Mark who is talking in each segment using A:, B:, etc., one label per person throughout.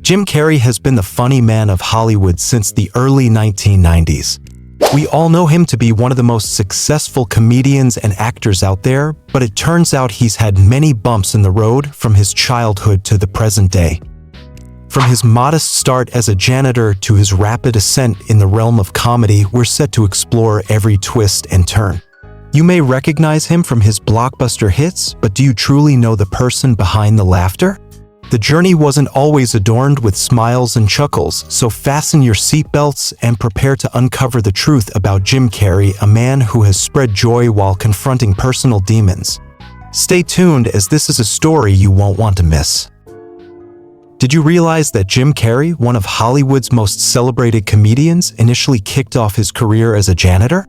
A: Jim Carrey has been the funny man of Hollywood since the early 1990s. We all know him to be one of the most successful comedians and actors out there, but it turns out he's had many bumps in the road from his childhood to the present day. From his modest start as a janitor to his rapid ascent in the realm of comedy, we're set to explore every twist and turn. You may recognize him from his blockbuster hits, but do you truly know the person behind the laughter? The journey wasn't always adorned with smiles and chuckles, so fasten your seatbelts and prepare to uncover the truth about Jim Carrey, a man who has spread joy while confronting personal demons. Stay tuned, as this is a story you won't want to miss. Did you realize that Jim Carrey, one of Hollywood's most celebrated comedians, initially kicked off his career as a janitor?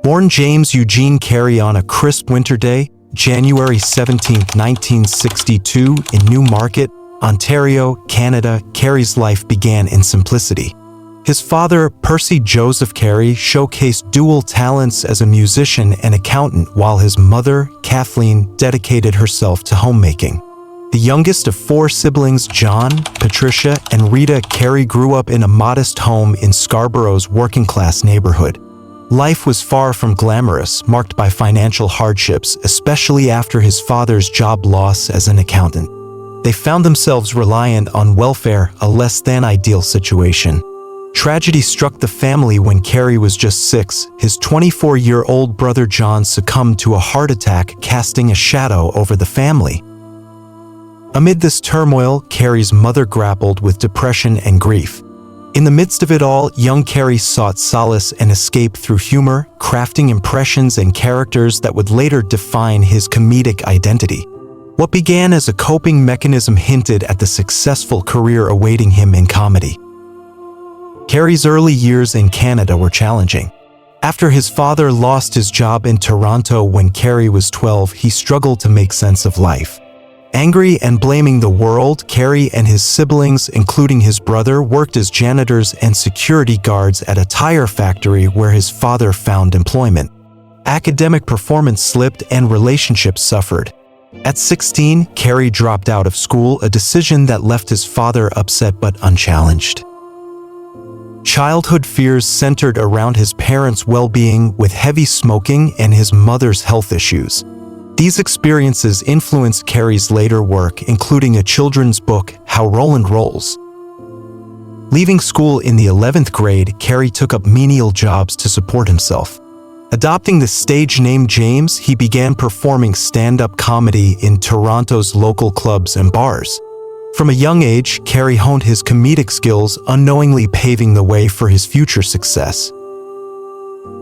A: Born James Eugene Carrey on a crisp winter day, January 17, 1962, in Newmarket, Ontario, Canada, Carrey's life began in simplicity. His father, Percy Joseph Carrey, showcased dual talents as a musician and accountant, while his mother, Kathleen, dedicated herself to homemaking. The youngest of four siblings, John, Patricia, and Rita Carrey, grew up in a modest home in Scarborough's working-class neighborhood. Life was far from glamorous, marked by financial hardships, especially after his father's job loss as an accountant. They found themselves reliant on welfare, a less-than-ideal situation. Tragedy struck the family when Carrey was just 6. His 24-year-old brother John succumbed to a heart attack, casting a shadow over the family. Amid this turmoil, Carrey's mother grappled with depression and grief. In the midst of it all, young Carrey sought solace and escape through humor, crafting impressions and characters that would later define his comedic identity. What began as a coping mechanism hinted at the successful career awaiting him in comedy. Carrey's early years in Canada were challenging. After his father lost his job in Toronto when Carrey was 12, he struggled to make sense of life. Angry and blaming the world, Carrey and his siblings, including his brother, worked as janitors and security guards at a tire factory where his father found employment. Academic performance slipped and relationships suffered. At 16, Carrey dropped out of school, a decision that left his father upset but unchallenged. Childhood fears centered around his parents' well-being, with heavy smoking and his mother's health issues. These experiences influenced Carrey's later work, including a children's book, How Roland Rolls. Leaving school in the 11th grade, Carrey took up menial jobs to support himself. Adopting the stage name James, he began performing stand-up comedy in Toronto's local clubs and bars. From a young age, Carrey honed his comedic skills, unknowingly paving the way for his future success.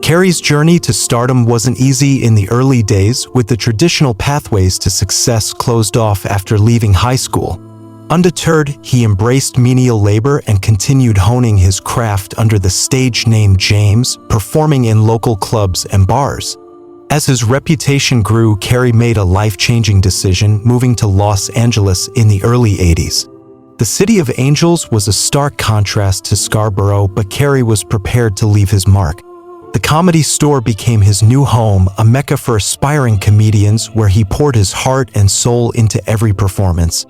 A: Carrey's journey to stardom wasn't easy in the early days, with the traditional pathways to success closed off after leaving high school. Undeterred, he embraced menial labor and continued honing his craft under the stage name James, performing in local clubs and bars. As his reputation grew, Carrey made a life-changing decision, moving to Los Angeles in the early 80s. The City of Angels was a stark contrast to Scarborough, but Carrey was prepared to leave his mark. The Comedy Store became his new home, a mecca for aspiring comedians where he poured his heart and soul into every performance.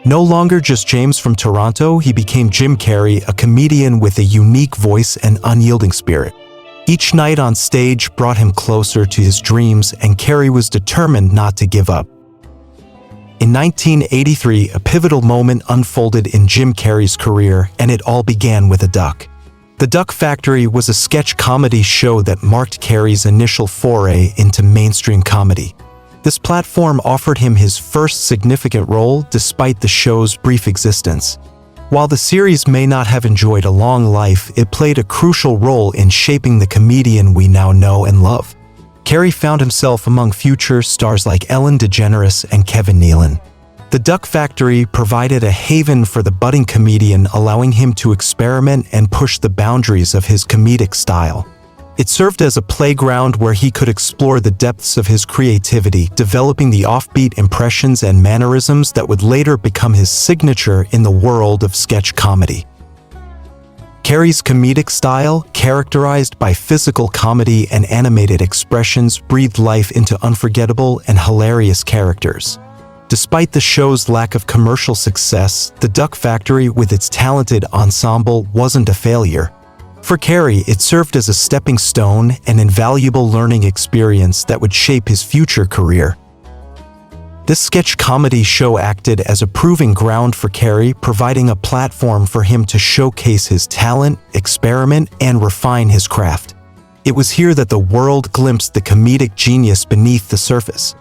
A: No longer just James from Toronto, he became Jim Carrey, a comedian with a unique voice and unyielding spirit. Each night on stage brought him closer to his dreams, and Carrey was determined not to give up. In 1983, a pivotal moment unfolded in Jim Carrey's career, and it all began with a duck. The Duck Factory was a sketch comedy show that marked Carrey's initial foray into mainstream comedy. This platform offered him his first significant role despite the show's brief existence. While the series may not have enjoyed a long life, it played a crucial role in shaping the comedian we now know and love. Carrey found himself among future stars like Ellen DeGeneres and Kevin Nealon. The Duck Factory provided a haven for the budding comedian, allowing him to experiment and push the boundaries of his comedic style. It served as a playground where he could explore the depths of his creativity, developing the offbeat impressions and mannerisms that would later become his signature in the world of sketch comedy. Carrey's comedic style, characterized by physical comedy and animated expressions, breathed life into unforgettable and hilarious characters. Despite the show's lack of commercial success, The Duck Factory with its talented ensemble wasn't a failure. For Carrey, it served as a stepping stone, an invaluable learning experience that would shape his future career. This sketch comedy show acted as a proving ground for Carrey, providing a platform for him to showcase his talent, experiment, and refine his craft. It was here that the world glimpsed the comedic genius beneath the surface.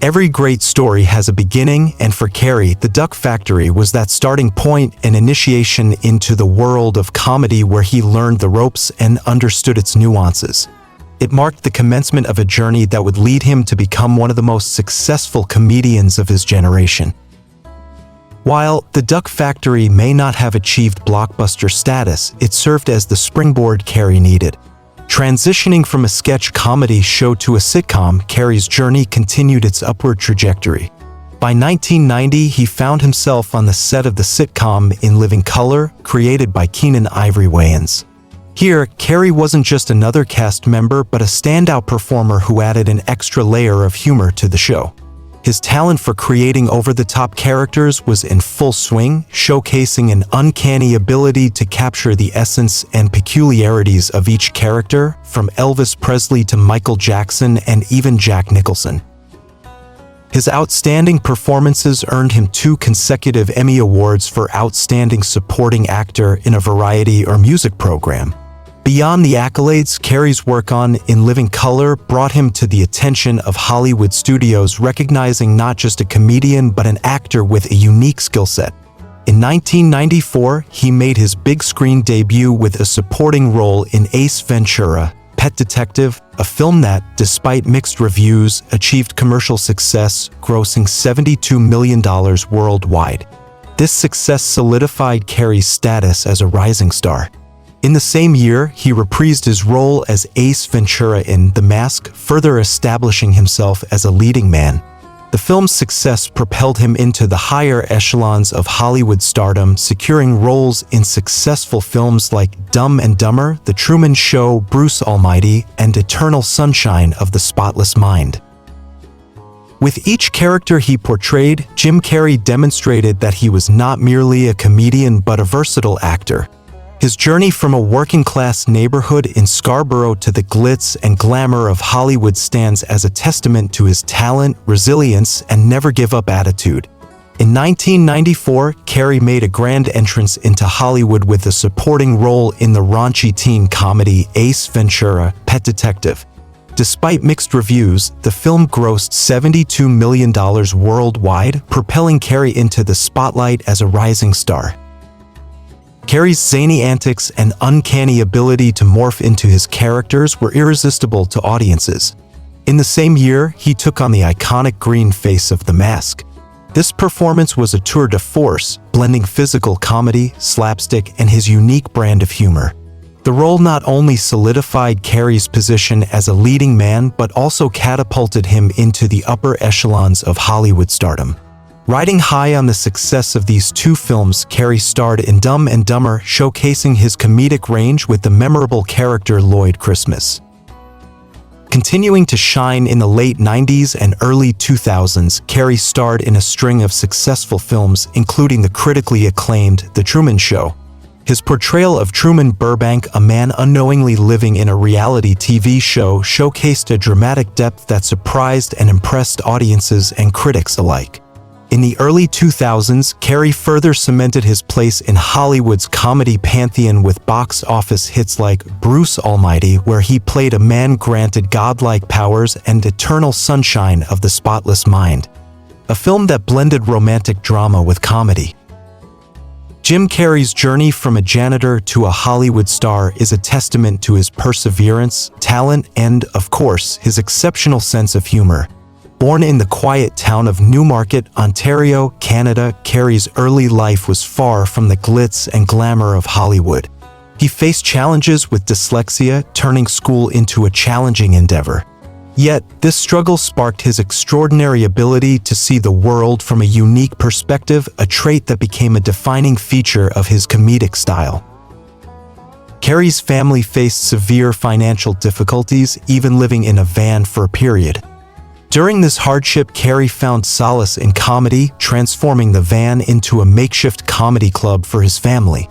A: Every great story has a beginning, and for Carrey, The Duck Factory was that starting point, an initiation into the world of comedy where he learned the ropes and understood its nuances. It marked the commencement of a journey that would lead him to become one of the most successful comedians of his generation. While The Duck Factory may not have achieved blockbuster status, it served as the springboard Carrey needed. Transitioning from a sketch comedy show to a sitcom, Carrey's journey continued its upward trajectory. By 1990, he found himself on the set of the sitcom In Living Color, created by Keenen Ivory Wayans. Here, Carrey wasn't just another cast member but a standout performer who added an extra layer of humor to the show. His talent for creating over-the-top characters was in full swing, showcasing an uncanny ability to capture the essence and peculiarities of each character, from Elvis Presley to Michael Jackson and even Jack Nicholson. His outstanding performances earned him 2 consecutive Emmy Awards for Outstanding Supporting Actor in a Variety or Music Program. Beyond the accolades, Carrey's work on In Living Color brought him to the attention of Hollywood studios, recognizing not just a comedian but an actor with a unique skill set. In 1994, he made his big screen debut with a supporting role in Ace Ventura: Pet Detective, a film that, despite mixed reviews, achieved commercial success, grossing $72 million worldwide. This success solidified Carrey's status as a rising star. In the same year, he reprised his role as Ace Ventura in The Mask, further establishing himself as a leading man. The film's success propelled him into the higher echelons of Hollywood stardom, securing roles in successful films like Dumb and Dumber, The Truman Show, Bruce Almighty, and Eternal Sunshine of the Spotless Mind. With each character he portrayed, Jim Carrey demonstrated that he was not merely a comedian but a versatile actor. His journey from a working-class neighborhood in Scarborough to the glitz and glamour of Hollywood stands as a testament to his talent, resilience, and never-give-up attitude. In 1994, Carrey made a grand entrance into Hollywood with a supporting role in the raunchy teen comedy Ace Ventura: Pet Detective. Despite mixed reviews, the film grossed $72 million worldwide, propelling Carrey into the spotlight as a rising star. Carrey's zany antics and uncanny ability to morph into his characters were irresistible to audiences. In the same year, he took on the iconic green face of The Mask. This performance was a tour de force, blending physical comedy, slapstick, and his unique brand of humor. The role not only solidified Carrey's position as a leading man but also catapulted him into the upper echelons of Hollywood stardom. Riding high on the success of these 2 films, Carrey starred in Dumb and Dumber, showcasing his comedic range with the memorable character Lloyd Christmas. Continuing to shine in the late 90s and early 2000s, Carrey starred in a string of successful films, including the critically acclaimed The Truman Show. His portrayal of Truman Burbank, a man unknowingly living in a reality TV show, showcased a dramatic depth that surprised and impressed audiences and critics alike. In the early 2000s, Carrey further cemented his place in Hollywood's comedy pantheon with box office hits like Bruce Almighty, where he played a man granted godlike powers, and Eternal Sunshine of the Spotless Mind, a film that blended romantic drama with comedy. Jim Carrey's journey from a janitor to a Hollywood star is a testament to his perseverance, talent, and, of course, his exceptional sense of humor. Born in the quiet town of Newmarket, Ontario, Canada, Carrey's early life was far from the glitz and glamour of Hollywood. He faced challenges with dyslexia, turning school into a challenging endeavor. Yet, this struggle sparked his extraordinary ability to see the world from a unique perspective, a trait that became a defining feature of his comedic style. Carrey's family faced severe financial difficulties, even living in a van for a period. During this hardship, Carrey found solace in comedy, transforming the van into a makeshift comedy club for his family.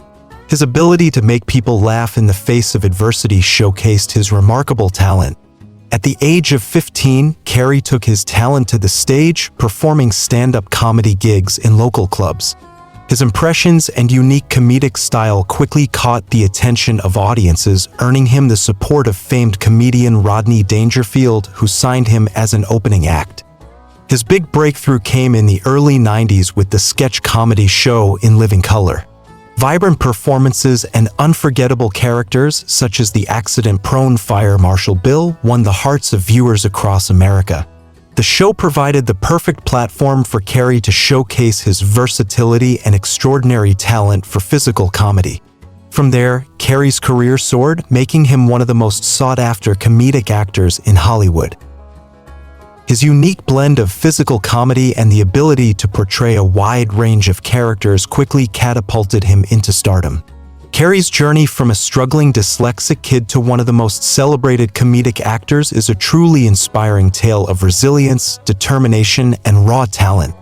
A: His ability to make people laugh in the face of adversity showcased his remarkable talent. At the age of 15, Carrey took his talent to the stage, performing stand-up comedy gigs in local clubs. His impressions and unique comedic style quickly caught the attention of audiences, earning him the support of famed comedian Rodney Dangerfield, who signed him as an opening act. His big breakthrough came in the early 90s with the sketch comedy show In Living Color. Vibrant performances and unforgettable characters, such as the accident-prone Fire Marshal Bill, won the hearts of viewers across America. The show provided the perfect platform for Carrey to showcase his versatility and extraordinary talent for physical comedy. From there, Carrey's career soared, making him one of the most sought-after comedic actors in Hollywood. His unique blend of physical comedy and the ability to portray a wide range of characters quickly catapulted him into stardom. Carrey's journey from a struggling dyslexic kid to one of the most celebrated comedic actors is a truly inspiring tale of resilience, determination, and raw talent.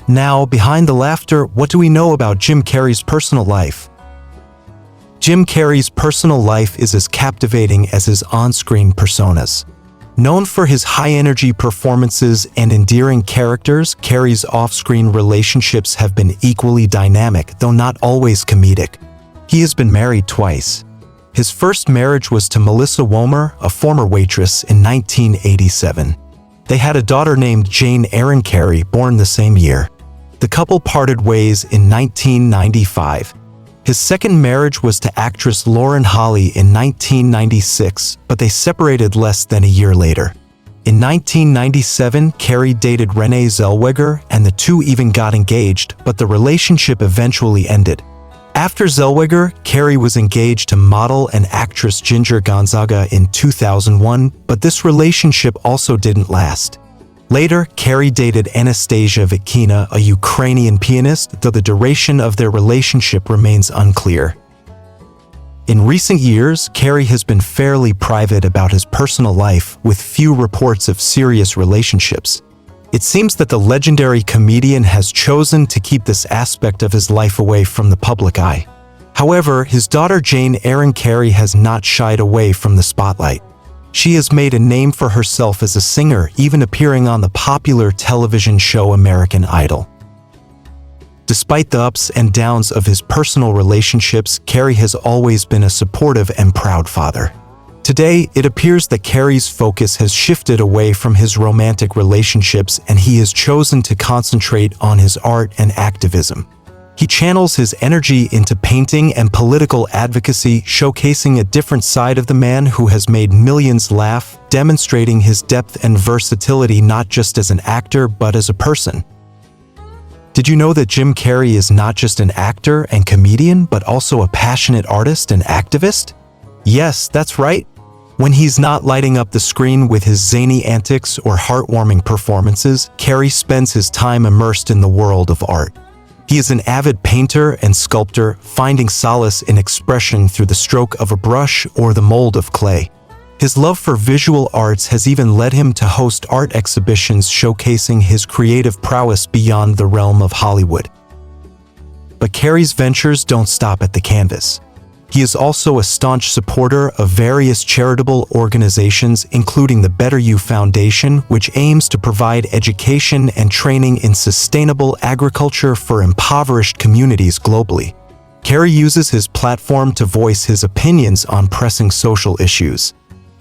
A: Now, behind the laughter, what do we know about Jim Carrey's personal life? Jim Carrey's personal life is as captivating as his on-screen personas. Known for his high-energy performances and endearing characters, Carrey's off-screen relationships have been equally dynamic, though not always comedic. He has been married twice. His first marriage was to Melissa Womer, a former waitress, in 1987. They had a daughter named Jane Erin Carrey, born the same year. The couple parted ways in 1995. His second marriage was to actress Lauren Holly in 1996, but they separated less than a year later. In 1997, Carrey dated Renee Zellweger, and the two even got engaged, but the relationship eventually ended. After Zellweger, Carrey was engaged to model and actress Ginger Gonzaga in 2001, but this relationship also didn't last. Later, Carrey dated Anastasia Vikina, a Ukrainian pianist, though the duration of their relationship remains unclear. In recent years, Carrey has been fairly private about his personal life, with few reports of serious relationships. It seems that the legendary comedian has chosen to keep this aspect of his life away from the public eye. However, his daughter Jane Erin Carrey has not shied away from the spotlight. She has made a name for herself as a singer, even appearing on the popular television show American Idol. Despite the ups and downs of his personal relationships, Carrey has always been a supportive and proud father. Today, it appears that Carrey's focus has shifted away from his romantic relationships and he has chosen to concentrate on his art and activism. He channels his energy into painting and political advocacy, showcasing a different side of the man who has made millions laugh, demonstrating his depth and versatility not just as an actor but as a person. Did you know that Jim Carrey is not just an actor and comedian but also a passionate artist and activist? Yes, that's right. When he's not lighting up the screen with his zany antics or heartwarming performances, Carrey spends his time immersed in the world of art. He is an avid painter and sculptor, finding solace in expression through the stroke of a brush or the mold of clay. His love for visual arts has even led him to host art exhibitions showcasing his creative prowess beyond the realm of Hollywood. But Carrey's ventures don't stop at the canvas. He is also a staunch supporter of various charitable organizations, including the Better You Foundation, which aims to provide education and training in sustainable agriculture for impoverished communities globally. Carrey uses his platform to voice his opinions on pressing social issues.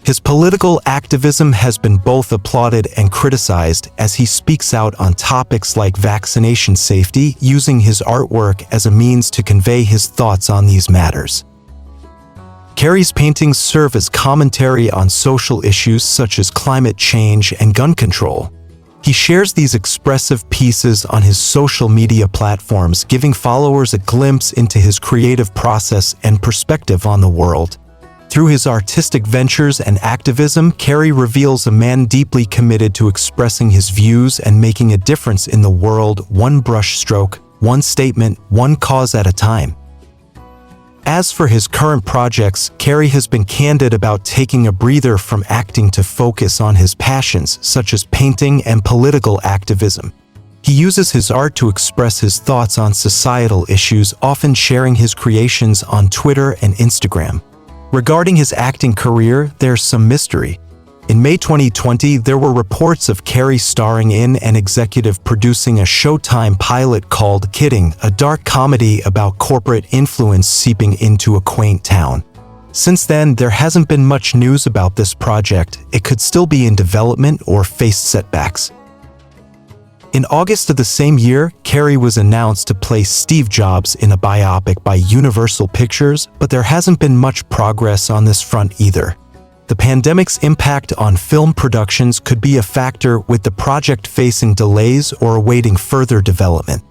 A: His political activism has been both applauded and criticized as he speaks out on topics like vaccination safety, using his artwork as a means to convey his thoughts on these matters. Carrey's paintings serve as commentary on social issues such as climate change and gun control. He shares these expressive pieces on his social media platforms, giving followers a glimpse into his creative process and perspective on the world. Through his artistic ventures and activism, Carrey reveals a man deeply committed to expressing his views and making a difference in the world, one brush stroke, one statement, one cause at a time. As for his current projects, Carrey has been candid about taking a breather from acting to focus on his passions, such as painting and political activism. He uses his art to express his thoughts on societal issues, often sharing his creations on Twitter and Instagram. Regarding his acting career, there's some mystery. In May 2020, there were reports of Carrey starring in and executive producing a Showtime pilot called Kidding, a dark comedy about corporate influence seeping into a quaint town. Since then, there hasn't been much news about this project. It could still be in development or face setbacks. In August of the same year, Carrey was announced to play Steve Jobs in a biopic by Universal Pictures, but there hasn't been much progress on this front either. The pandemic's impact on film productions could be a factor, with the project facing delays or awaiting further development.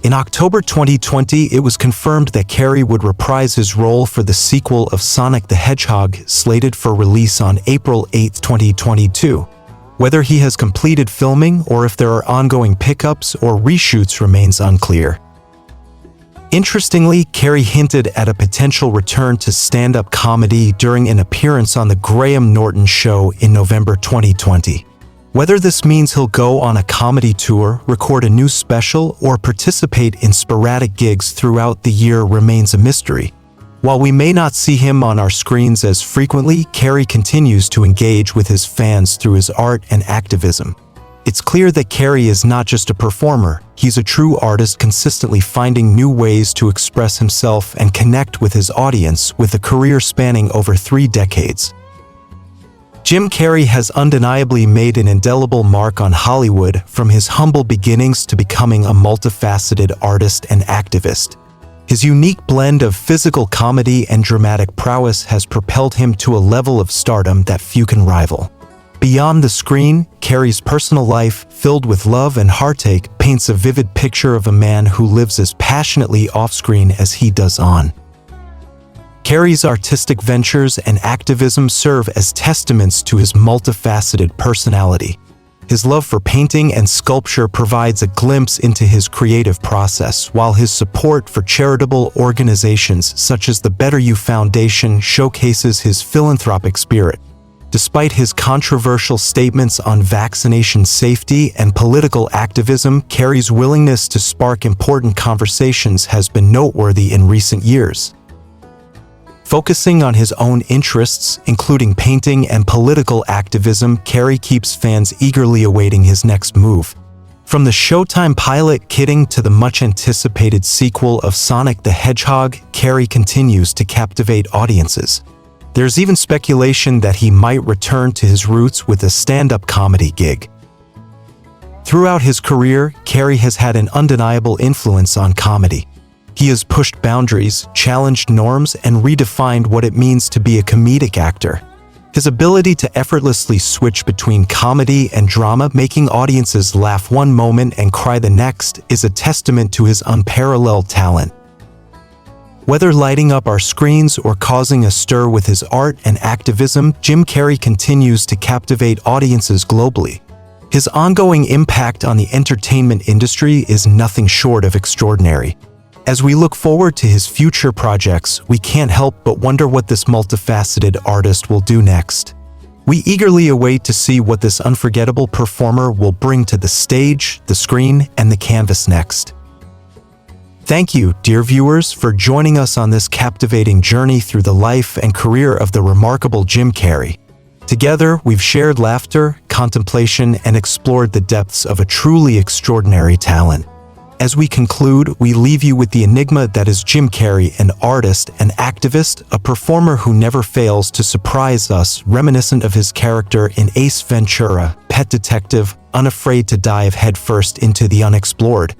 A: In October 2020, it was confirmed that Carrey would reprise his role for the sequel of Sonic the Hedgehog, slated for release on April 8, 2022. Whether he has completed filming or if there are ongoing pickups or reshoots remains unclear. Interestingly, Carrey hinted at a potential return to stand-up comedy during an appearance on The Graham Norton Show in November 2020. Whether this means he'll go on a comedy tour, record a new special, or participate in sporadic gigs throughout the year remains a mystery. While we may not see him on our screens as frequently, Carrey continues to engage with his fans through his art and activism. It's clear that Carrey is not just a performer, he's a true artist consistently finding new ways to express himself and connect with his audience, with a career spanning over 3 decades. Jim Carrey has undeniably made an indelible mark on Hollywood, from his humble beginnings to becoming a multifaceted artist and activist. His unique blend of physical comedy and dramatic prowess has propelled him to a level of stardom that few can rival. Beyond the screen, Carrey's personal life, filled with love and heartache, paints a vivid picture of a man who lives as passionately off-screen as he does on. Carrey's artistic ventures and activism serve as testaments to his multifaceted personality. His love for painting and sculpture provides a glimpse into his creative process, while his support for charitable organizations such as the Better You Foundation showcases his philanthropic spirit. Despite his controversial statements on vaccination safety and political activism, Carrey's willingness to spark important conversations has been noteworthy in recent years. Focusing on his own interests, including painting and political activism, Carrey keeps fans eagerly awaiting his next move. From the Showtime pilot Kidding to the much-anticipated sequel of Sonic the Hedgehog, Carrey continues to captivate audiences. There's even speculation that he might return to his roots with a stand-up comedy gig. Throughout his career, Carrey has had an undeniable influence on comedy. He has pushed boundaries, challenged norms, and redefined what it means to be a comedic actor. His ability to effortlessly switch between comedy and drama, making audiences laugh one moment and cry the next, is a testament to his unparalleled talent. Whether lighting up our screens or causing a stir with his art and activism, Jim Carrey continues to captivate audiences globally. His ongoing impact on the entertainment industry is nothing short of extraordinary. As we look forward to his future projects, we can't help but wonder what this multifaceted artist will do next. We eagerly await to see what this unforgettable performer will bring to the stage, the screen, and the canvas next. Thank you, dear viewers, for joining us on this captivating journey through the life and career of the remarkable Jim Carrey. Together, we've shared laughter, contemplation, and explored the depths of a truly extraordinary talent. As we conclude, we leave you with the enigma that is Jim Carrey, an artist, an activist, a performer who never fails to surprise us, reminiscent of his character in Ace Ventura, Pet Detective, unafraid to dive headfirst into the unexplored.